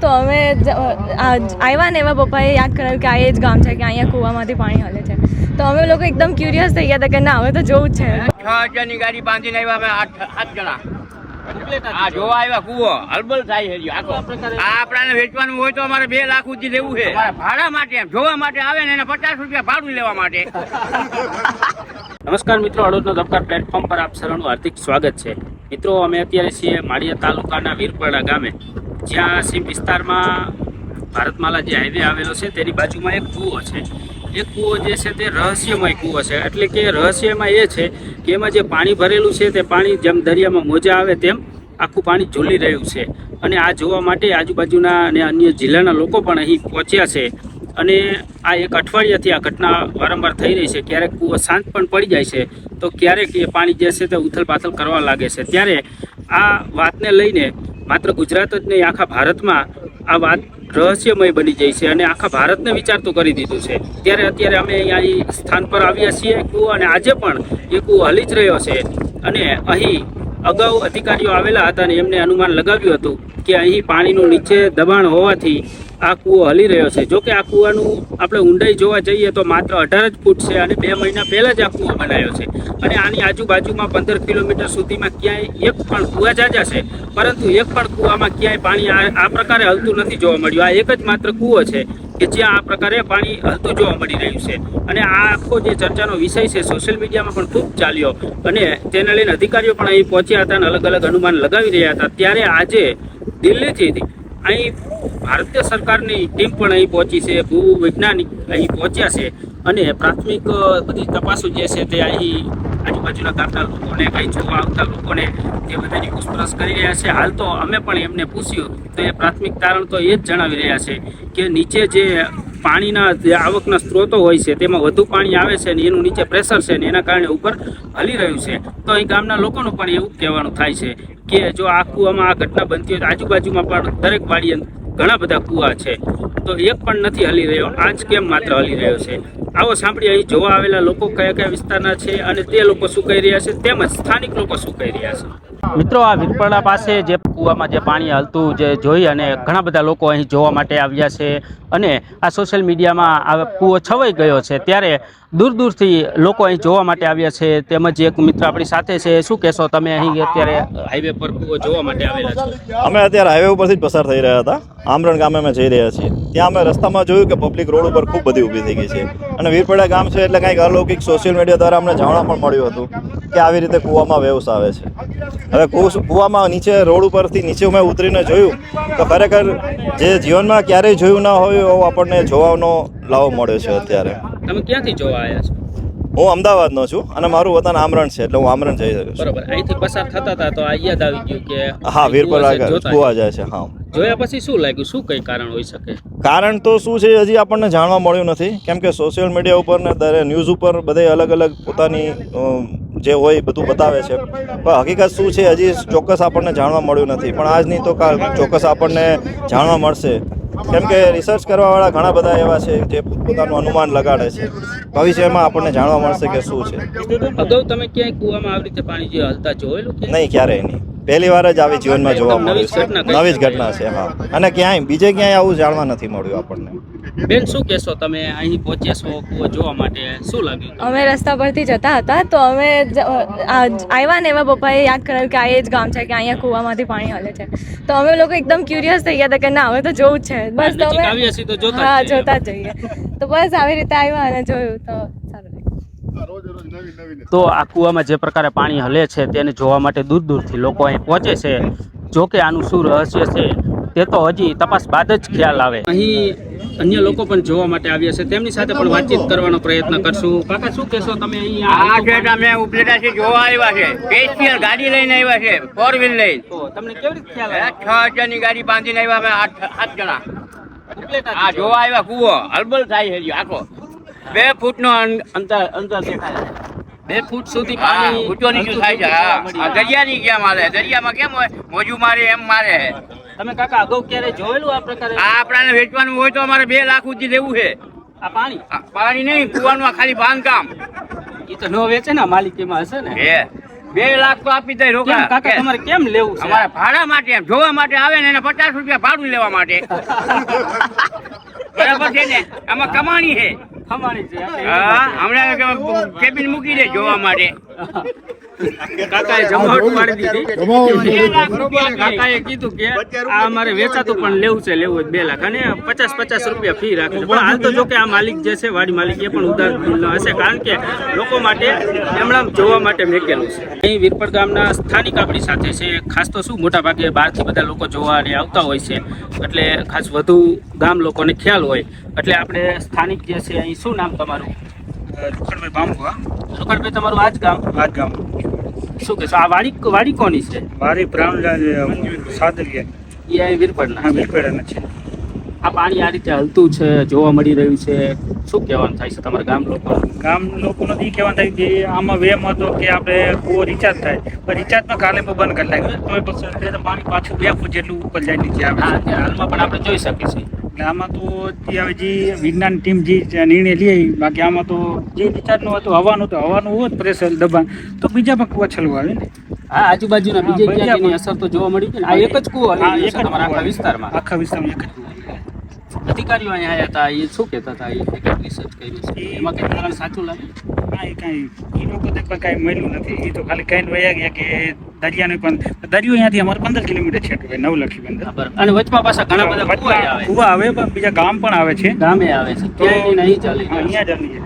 તો અમે આવ્યા ને એવા પપ્પાએ યાદ કરાવ્યું કે આ એ જ ગામ છે કે અહીંયા કૂવામાંથી પાણી હલે છે. તો અમે લોકો એકદમ ક્યુરિયસ થઈ ગયા હતા કે ના હવે તો જોવું જ છે. 6 જણની ગાડી બાંધીને આવ્યા અમે 8 જણા આ જોવા આવ્યા કૂવો હલબલ થાય છે. આ આપણાને વેચવાનું હોય તો અમારે 2 લાખ સુધી લેવું છે ભાડા માટે. એમ જોવા માટે આવે ને એને 50 રૂપિયા ભાડું લેવા માટે. નમસ્કાર મિત્રો, હળવદનો ધબકાર પ્લેટફોર્મ પર આપ સૌનું હાર્દિક સ્વાગત છે. મિત્રો, અમે અત્યારે છીએ માળિયા તાલુકાના વીરપરડા ગામે, જ્યાં સીમ વિસ્તારમાં ભારતમાલા જે હાઈવે આવેલો છે તેની બાજુમાં એક કૂવો છે. એ કૂવો જે છે તે રહસ્યમય કૂવો છે. એટલે કે રહસ્યમાં એ છે કે એમાં જે પાણી ભરેલું છે તે પાણી જેમ દરિયામાં મોજા આવે તેમ આખું પાણી ઝૂલી રહ્યું છે. અને આ જોવા માટે આજુબાજુના અને અન્ય જિલ્લાના લોકો પણ અહીં પહોંચ્યા છે. અને આ એક અઠવાડિયાથી આ ઘટના વારંવાર થઈ રહી છે. ક્યારેક કૂવો શાંત પણ પડી જાય છે તો ક્યારેક એ પાણી જે છે તે ઉથલપાથલ કરવા લાગે છે. ત્યારે આ વાતને લઈને માત્ર ગુજરાત જ નહીં, આખા ભારતમાં આ વાત રહસ્યમય બની જાય છે અને આખા ભારતને વિચારતું કરી દીધું છે. ત્યારે અત્યારે અમે અહીંયા સ્થાન પર આવ્યા છીએ કૂવો, અને આજે પણ એ કૂવો હલી જ રહ્યો છે. અને અહીં અગાઉ અધિકારીઓ આવેલા હતા અને એમને અનુમાન લગાવ્યું હતું કે અહીં પાણીનું નીચે દબાણ હોવાથી આ કૂવો હલી રહ્યો છે. જોકે આ કૂવાનું આપણે ઊંડાઈ જોવા જઈએ તો માત્ર 18 જ ફૂટ છે અને 2 મહિના પહેલાં જ આ કૂવો બનાવ્યો છે. અને આની આજુબાજુમાં 15 કિલોમીટર સુધીમાં ક્યાંય એક પણ કૂવા જાજા છે, પરંતુ એક પણ કૂવામાં ક્યાંય પાણી આ પ્રકારે હલતું નથી જોવા મળ્યું. આ એક જ માત્ર કૂવો છે કે જ્યાં આ પ્રકારે પાણી હલતું જોવા મળી રહ્યું છે. અને આ આખો જે ચર્ચાનો વિષય છે સોશિયલ મીડિયામાં પણ ખૂબ ચાલ્યો, અને તેને લઈને અધિકારીઓ પણ અહીં પહોંચ્યા હતા અને અલગ અલગ અનુમાન લગાવી રહ્યા હતા. ત્યારે આજે દિલ્હીથી અહીં ભારતીય સરકારની ટીમ પણ અહીં પહોંચી છે, ભૂવૈજ્ઞાનિક અહીં પહોંચ્યા છે અને પ્રાથમિક બધી તપાસો જે છે તે અહીં આજુબાજુના ગામના લોકોને, અહીં જોવા આવતા લોકોને તે બધાની પૂછપરછ કરી રહ્યા છે. હાલ તો અમે પણ એમને પૂછ્યું તો એ પ્રાથમિક તારણ તો એ જ જણાવી રહ્યા છે કે નીચે જે પાણીના જે આવકના સ્ત્રોતો હોય છે તેમાં વધુ પાણી આવે છે અને એનું નીચે પ્રેશર છે ને એના કારણે ઉપર હલી રહ્યું છે. તો અહીં ગામના લોકોનું પણ એવું કહેવાનું થાય છે કે જો આ કૂવામાં આ ઘટના બનતી હોય તો આજુબાજુમાં પણ દરેક વાડીએ ઘણા બધા કૂવા છે, તો એક પણ નથી હલી રહ્યો. આજ કેમ માત્ર હલી રહ્યો છે? આવો સાંભળીએ અહીં જોવા આવેલા લોકો કયા કયા વિસ્તારના છે અને તે લોકો શું કહી રહ્યા છે, તેમજ સ્થાનિક લોકો શું કહી રહ્યા છે. મિત્રો, આ વીરપરડા પાસે જે કૂવામાં જે પાણી હલતું જે જોઈ અને ઘણા બધા લોકો અહીં જોવા માટે આવ્યા છે અને આ સોશિયલ મીડિયામાં આ કૂવો છવાઈ ગયો છે. ત્યારે દૂર દૂરથી લોકો અહીં જોવા માટે આવ્યા છે. તેમજ એક મિત્ર આપણી સાથે છે. શું કહેશો તમે? અહીં અત્યારે હાઈવે પર કૂવો જોવા માટે આવેલા છો. અમે અત્યારે હાઈવે ઉપરથી જ પસાર થઈ રહ્યા હતા. આમરણ ગામે અમે જઈ રહ્યા છીએ. ત્યાં અમે રસ્તામાં જોયું કે પબ્લિક રોડ ઉપર ખૂબ બધી ઊભી થઈ ગઈ છે. અને વીરપરડા ગામ છે એટલે કંઈક અલૌકિક સોશિયલ મીડિયા દ્વારા અમને જાણવા પણ મળ્યું હતું કે આવી રીતે કૂવામાં વેવ્સ આવે છે. હવે કૂવામાં નીચે રોડ ઉપરથી નીચે મેં ઉતરીને જોયું તો ખરેખર જે જીવનમાં ક્યારેય જોયું ના હોય એવો આપણને જોવાનો લાવો મળ્યો છે. અત્યારે તમે ક્યાંથી જોવા આવ્યા છો? હું અમદાવાદનો છું અને મારું વતન આમરણ છે, એટલે હું આમરણ જઈ રહ્યો છું. બરોબર. અહીંથી પસાર થતા હતા તો આ યાદ આવી ગયું કે હા, વીરપરડા કૂવા જાય છે. હા, જોયા પછી શું લાગ્યું? શું કઈ કારણ હોઈ શકે? કારણ તો શું છે હજી આપણને જાણવા મળ્યું નથી, કેમ કે સોશિયલ મીડિયા ઉપર ને દરેક ન્યૂઝ ઉપર બધે અલગ અલગ પોતાની જે હોય બધું બતાવે છે, પણ હકીકત શું છે હજી ચોક્કસ આપણને જાણવા મળ્યું નથી. પણ આજ નહીં તો કાલ ચોક્કસ આપણને જાણવા મળશે, કેમ કે રિસર્ચ કરવાવાળા ઘણા બધા એવા છે જે પોતાનું અનુમાન લગાડે છે. ભવિષ્યમાં આપણને જાણવા મળશે કે શું છે. અગાઉ તમે ક્યાંય કૂવામાં આવી રીતે પાણી જે હલતા જોયેલું? નહીં, ક્યારેય નહીં. પહેલી વાર જ આવી જીવનમાં જોવા મળ્યું છે. નવી જ ઘટના છે. હા, અને ક્યાંય બીજે ક્યાંય આવું જાણવા નથી મળ્યું આપણને. બેન, શું કહેશો તમે? અહીં પહોંચ્યા છો કૂવો જોવા માટે, શું લાગ્યું? અમે રસ્તા પરથી જતા હતા તો અમે આવ્યા ને એવા પપ્પાએ યાદ કરાવ્યું કે આ એ જ ગામ છે કે અહીંયા કૂવામાંથી પાણી હલે છે. તો અમે લોકો એકદમ ક્યુરિયસ થઈ ગયા હતા કે ના હવે તો જોવું જ છે. બસ તો અમે આવ્યા છીએ તો જોતા જ જઈએ. તો બસ આવી રીતે આવ્યા અને જોયું તો સારું. તો આ કૂવામાં જે પ્રકારે પાણી હલે છે તેને જોવા માટે દૂર દૂરથી લોકો અહીં પહોંચે છે. જો કે આનું શું રહસ્ય છે તે તો હજી તપાસ બાદ જ ખ્યાલ આવે. અહીં અન્ય લોકો પણ જોવા માટે આવ્યા છે, તેમની સાથે પણ વાતચીત કરવાનો પ્રયત્ન કરશું. કાકા, શું કહેશો તમે? આ છે અમે ઉપલેટાથી જોવા આવ્યા છે. સ્પેશિયલ ગાડી લઈને આવ્યા છે, 4 વ્હીલ લઈને. તો તમને કેવી રીતે ખ્યાલ આવ્યો? 6 જણની ગાડી બાંધીને આવ્યા અમે 8 જણા આ જોવા આવ્યા. કૂવો હલબલ થાય છે આખો. 2 ફૂટનો અંતર દેખાય. 2 ફૂટ સુધી પાણી ઊંચો નીચું થાય છે. હા, દરિયાની કેમ હાલે? દરિયામાં કેમ હોય મોજું મારે એમ મારે. તમે કાકા અગાઉ ક્યારે જોયેલું આ પ્રકારે? આ આપણાને વેચવાનું હોય તો અમારે 2 લાખ સુધી લેવું છે. આ પાણી પાણી નહીં, કૂવાનું ખાલી બાંધકામ. એ તો ન વેચે ને, માલિકીમાં હશે ને. 2 લાખ તો આપી દઈ કેમ રોકા કાકા તમારે કેમ લેવું છે અમારે ભાડા માટે એમ જોવા માટે આવે ને એને 50 રૂપિયા ભાડું લેવા માટે બરાબર છે ને આમાં કમાણી છે ખમાણી છે હા હમણાં કેબિન મૂકી દે જોવા માટે કાકાએ જમાવટ પાડી દીધી 2 લાખ રૂપિયા કાકાએ કીધું કે આ અમારે વેચાતું પણ લેવું છે 2 લાખ અને 50 રૂપિયા ફી રાખે છે પણ હાલ તો જો કે આ માલિક જે છે વાડી માલિક એ પણ ઉધાર દિલનો હશે કારણ કે લોકો માટે એમણે જોવા માટે મેકેલું છે અહીં વીરપડ ગામના સ્થાનિક આપણી સાથે છે ખાસ તો શું મોટા ભાગે બહારથી બધા લોકો જોવા અને આવતા હોય છે એટલે ખાસ વધુ ગામ લોકોને ખ્યાલ હોય એટલે આપણે સ્થાનિક જે છે અહીં શું નામ તમારું લોખંડભાઈ બાંબુઆ રોકડભાઈ તમારું આ જ ગામ ગામ શું કહેશો આ વાડી કોની છે મારી બ્રાઉન સાદરિયા એ અહીં વીરપડના હા બિલકુલ છે આ પાણી આ રીતે હલતું છે જોવા મળી રહ્યું છે શું કહેવાનું થાય છે તમારા ગામ લોકો ગામ લોકોનો એ કહેવાનું થાય કે આમાં વેમ હતો કે આપણે કૂવો રિચાર્જ થાય પણ રિચાર્જમાં કાલે બંધ કરી નાખ્યું તો પછી પાણી પાછું 2 ફૂટ જેટલું ઉપર જાય નીચે આવે હા અત્યારે હાલમાં પણ આપણે જોઈ શકીએ છીએ એટલે આમાં તો જે હવે જે વિજ્ઞાન ટીમ જે નિર્ણય લે બાકી આમાં તો જે રિચાર્જનું હતું હવાનું હોય પ્રેશર દબાણ તો બીજા પણ કૂવા છલવા આવે ને હા આજુબાજુના બીજે ક્યાંની અસર તો જોવા મળી છે ને આ એક જ કૂવો હલી રહ્યો છે તમારા આખા વિસ્તારમાં આખા વિસ્તારમાં એક જ કૂવો. અધિકારીઓ અહીંયા આવ્યા હતા એ શું કહેતા હતા એ કંઈક રિસર્ચ કર્યું છે એમાં કંઈક કારણ સાચું લાગે હા એ કાંઈ એ લોકો તો પણ કાંઈ મળ્યું નથી એ તો ખાલી કહીને વયા ગયા કે દરિયાને પણ દરિયો અહીંયાથી અમારે 15 કિલોમીટર છેટું હોય 9 લાખ બંદર બરાબર અને વચમાં પાછા ઘણા બધા કૂવા આવે કૂવા આવે પણ બીજા ગામ પણ આવે છે ગામે આવે છે ક્યાંય નહીં ચાલી રહ્યું. અહીંયા જ આવી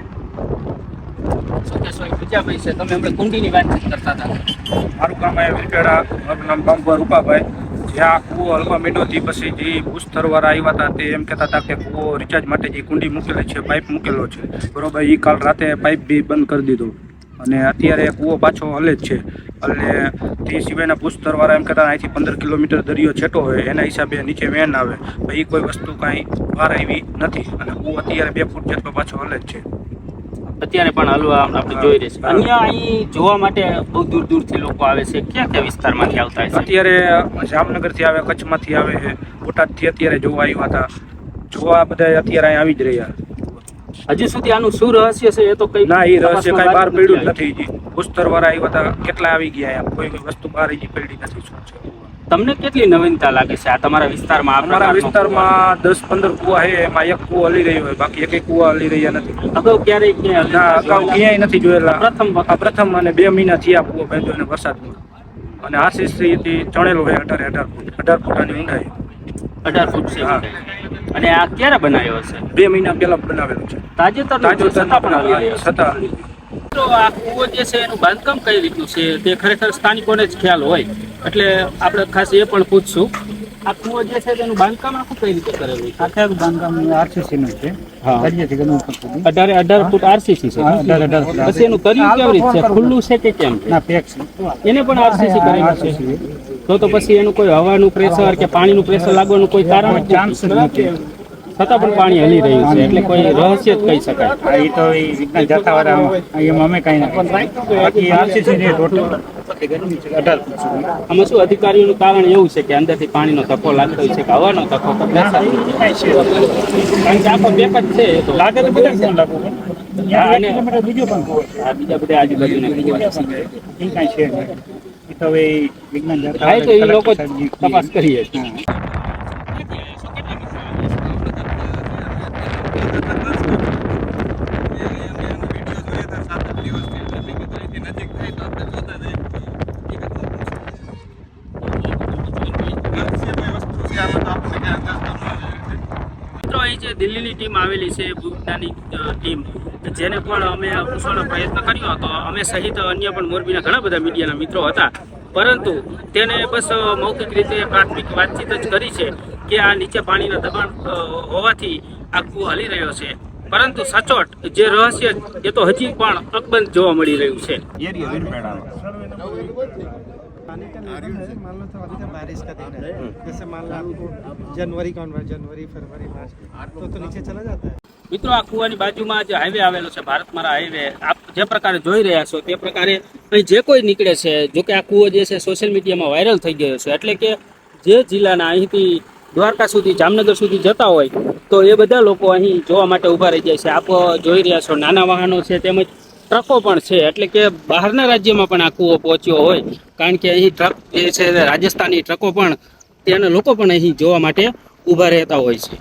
શું કહેશો એ બીજા ભાઈ છે તમે હમણાં કુંડીની વાતચીત કરતા હતા મારું કામ આવે વિટેડા મારું નામ બાંબુઆ રૂપાભાઈ જ્યાં કૂવો હલવા માંડ્યોથી પછી જે ભૂસ્તરવાળા આવ્યા હતા તે એમ કહેતા હતા કે કૂવો રિચાર્જ માટે જે કુંડી મૂકેલી છે પાઇપ મૂકેલો છે બરોબર એ કાલ રાતે પાઇપ બી બંધ કરી દીધો અને અત્યારે કૂવો પાછો હલે જ છે એટલે તે સિવાયના ભૂસ્તરવાળા એમ કહેતા અહીંથી 15 કિલોમીટર દરિયો છેટો હોય એના હિસાબે નીચે વેન આવે એ કોઈ વસ્તુ કાંઈ બહાર આવી નથી અને કૂવો અત્યારે 2 ફૂટ જેટલો પાછો હલે જ છે અત્યારે પણ હલવા આપણે જોઈ રહી છે અન્ય અહીં જોવા માટે બહુ દૂર દૂરથી લોકો આવે છે ક્યાં ક્યાં વિસ્તારમાંથી આવતા હશે અત્યારે જામનગરથી આવે કચ્છમાંથી આવે છે બોટાદથી અત્યારે જોવા આવ્યા હતા જોવા બધા અત્યારે અહીં આવી જ રહ્યા હજી સુધી આનું શું રહસ્ય છે એ તો કઈ ના એ રહસ્ય કાંઈ બહાર પડ્યું જ નથી જી ભૂસ્તરવાળા આવ્યા હતા કેટલા આવી ગયા એમ કોઈ વસ્તુ બહાર હજી પડી નથી શું છે તમને કેટલી નવીનતા લાગે છે આ તમારા વિસ્તારમાં અમારા વિસ્તારમાં 10-15 કૂવા છે એમાં એક કૂવો હલી રહ્યો હોય બાકી એક કૂવા હલી રહ્યા નથી અગાઉ ક્યારેય ક્યાંય ના અગાઉ ક્યાંય નથી જોયેલા પ્રથમ વખત. આ પ્રથમ અને 2 મહિના થયા કૂવો બાંધ્યો અને વરસાદમાં અને આરસીસીથી ચણેલો હોય 18 ફૂટ આની ઊંડાઈ 18 ફૂટ છે હા. અને આ ક્યારે બનાવ્યો હશે 2 મહિના પહેલા બનાવેલું છે તાજેતરનું છે, છતાં પણ હલી રહ્યો છે. છતાં તો આ કૂવો જે છે એનું બાંધકામ કઈ રીતનું છે તે ખરેખર સ્થાનિકોને જ ખ્યાલ હોય એટલે આપણે ખાસ એ પણ પૂછશું આ કૂવો જે છે તેનું બાંધકામ આખું કઈ રીતે કરેલું છે આખા બાંધકામ આરસીસી નું છે હા. દરિયાથી ઘણું ઉપર સુધી 18 ફૂટ આરસીસી છે 18 ફૂટ. પછી એનું તર્યું કેવી રીતે છે ખુલ્લું છે કે કેમ છે ના પેક છે એને પણ આરસીસી કરેલું છે તો પછી એનું કોઈ હવાનું પ્રેશર કે પાણીનું પ્રેશર લાગવાનું કોઈ કારણ ચાન્સ જ નથી છતાં પણ પાણી હલી રહ્યું છે એટલે કોઈ રહસ્ય જ કહી શકાય આ એ તો એ વિજ્ઞાન જથ્થાવાળા એમાં અમે કાંઈ ના બાકી આરસીસી ને ટોટલ 18 ફૂટ સુધી આમાં શું અધિકારીઓનું કારણ એવું છે કે અંદરથી પાણીનો ધક્કો લાગતો હોય છે કે હવાનો ધક્કો કે pressure? કારણ કે આખો બેક જ છે એ તો લાગે તો બધા ફોન લાગુ પણ હા, અને કિલોમીટર બીજો પણ કૂવો છે. આ બીજા બધા આજુબાજુના કૂવા છે. એ કાંઈ છે નહીં એ તો હવે વિજ્ઞાન હા, એ તો એ લોકો જ તપાસ કરીએ છે. મિત્રો અહીં જે દિલ્હીની ટીમ આવેલી છે ભૂજની ટીમ જેને પણ અમે પૂછવાનો પ્રયત્ન કર્યો હતો અમે સહિત અન્ય પણ મોરબીના ઘણા બધા મીડિયાના મિત્રો હતા પરંતુ તેને બસ મૌખિક રીતે પ્રાથમિક વાતચીત જ કરી છે કે આ નીચે પાણીના દબાણ હોવાથી આ કૂવો હલી રહ્યો છે પરંતુ સચોટ જે રહસ્ય એ તો હજી પણ અકબંધ જોવા મળી રહ્યું છે पानी का नियम है मान लो तो अभी तो बारिश का दिन है जैसे मान लो आपको जनवरी फरवरी मार्च तो नीचे चला जाता है મિત્રો આ કૂવાની બાજુમાં જે હાઈવે આવેલો છે ભારત મારા હાઈવે આપ જે પ્રકારે જોઈ રહ્યા છો તે પ્રકારે અહીં જે કોઈ નીકળે છે જો કે આ કૂવો જે છે સોશિયલ મીડિયામાં વાયરલ થઈ ગયો છે એટલે કે જે જિલ્લાના અહીંથી દ્વારકા સુધી જામનગર સુધી જતા હોય તો એ બધા લોકો અહીં જોવા માટે ઊભા રહી જાય છે આપ જોઈ રહ્યા છો નાના વાહનો છે તેમજ ટ્રકો પણ છે, એટલે કે બહારના રાજ્યમાં પણ આ કૂવો પહોંચ્યો હોય, કારણ કે અહીં ટ્રક જે છે રાજસ્થાની ટ્રકો પણ ત્યાંના લોકો પણ અહીં જોવા માટે ઊભા રહેતા હોય છે.